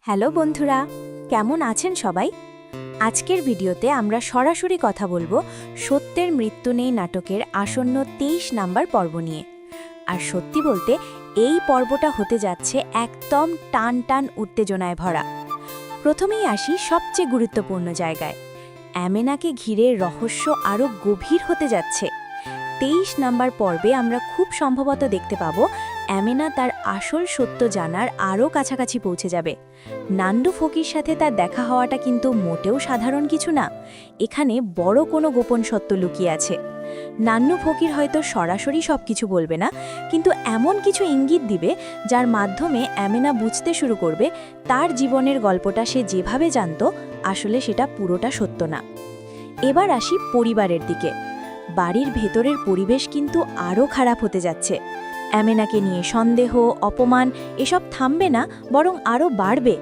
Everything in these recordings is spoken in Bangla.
হ্যালো বন্ধুরা, কেমন আছেন সবাই? আজকের ভিডিওতে আমরা সরাসরি কথা বলবো সত্যের মৃত্যু নেই নাটকের আসন্ন 23 নাম্বার পর্ব নিয়ে। আর সত্যি বলতে এই পর্বটা হতে যাচ্ছে একদম টান টান উত্তেজনায় ভরা। প্রথমেই আসি সবচেয়ে গুরুত্বপূর্ণ জায়গায়। অ্যামেনাকে ঘিরে রহস্য আরও গভীর হতে যাচ্ছে। 23 নাম্বার পর্বে আমরা খুব সম্ভবত দেখতে পাবো অ্যামেনা তার আসল সত্য জানার আরও কাছাকাছি পৌঁছে যাবে। নান্ডু ফকির সাথে তার দেখা হওয়াটা কিন্তু মোটেও সাধারণ কিছু না, এখানে বড় কোনো গোপন সত্য লুকিয়ে আছে। নান্নু ফকির হয়তো সরাসরি সব কিছু বলবে না, কিন্তু এমন কিছু ইঙ্গিত দিবে যার মাধ্যমে অ্যামেনা বুঝতে শুরু করবে তার জীবনের গল্পটা সে যেভাবে জানত আসলে সেটা পুরোটা সত্য না। এবার আসি পরিবারের দিকে। বাড়ির ভেতরের পরিবেশ কিন্তু আরও খারাপ হতে যাচ্ছে। অ্যামেনাকে নিয়ে সন্দেহ, অপমান এসব থামবে না, বরং আরও বাড়বে।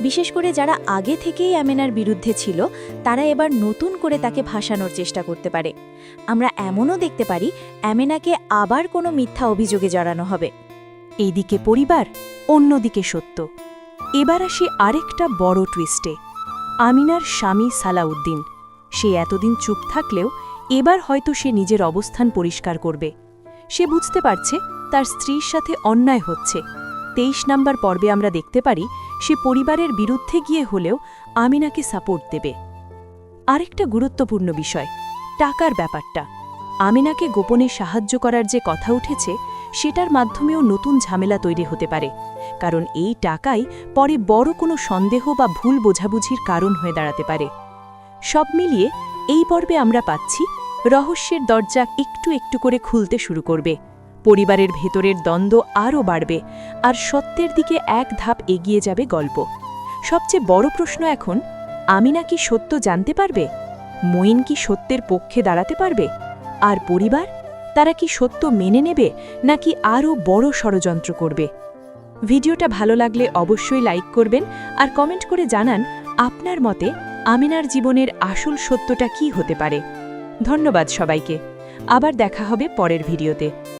বিশেষ করে যারা আগে থেকেই অ্যামেনার বিরুদ্ধে ছিল, তারা এবার নতুন করে তাকে ভাসানোর চেষ্টা করতে পারে। আমরা এমনও দেখতে পারি অ্যামেনাকে আবার কোনো মিথ্যা অভিযোগে জড়ানো হবে। এইদিকে পরিবার, অন্যদিকে সত্য। এবার আসি আরেকটা বড় টুইস্টে। আমিনার স্বামী সালাউদ্দিন, সে এতদিন চুপ থাকলেও এবার হয়তো সে নিজের অবস্থান পরিষ্কার করবে। সে বুঝতে পারছে তার স্ত্রীর সাথে অন্যায় হচ্ছে। 23 নাম্বার পর্বে আমরা দেখতে পারি সে পরিবারের বিরুদ্ধে গিয়ে হলেও আমিনাকে সাপোর্ট দেবে। আরেকটা গুরুত্বপূর্ণ বিষয়, টাকার ব্যাপারটা। আমিনাকে গোপনে সাহায্য করার যে কথা উঠেছে, সেটার মাধ্যমেও নতুন ঝামেলা তৈরি হতে পারে, কারণ এই টাকাই পরে বড় কোনো সন্দেহ বা ভুল বোঝাবুঝির কারণ হয়ে দাঁড়াতে পারে। সব মিলিয়ে এই পর্বে আমরা পাচ্ছি রহস্যের দরজা একটু একটু করে খুলতে শুরু করবে। পরিবারের ভেতরের দ্বন্দ্ব আরও বাড়বে, আর সত্যের দিকে এক ধাপ এগিয়ে যাবে গল্প। সবচেয়ে বড় প্রশ্ন এখন, আমিনা কি সত্য জানতে পারবে? মঈন কি সত্যের পক্ষে দাঁড়াতে পারবে? আর পরিবার, তারা কি সত্য মেনে নেবে নাকি আরও বড় ষড়যন্ত্র করবে? ভিডিওটা ভালো লাগলে অবশ্যই লাইক করবেন আর কমেন্ট করে জানান আপনার মতে আমিনার জীবনের আসল সত্যটা কী হতে পারে। ধন্যবাদ সবাইকে। আবার দেখা হবে পরের ভিডিওতে।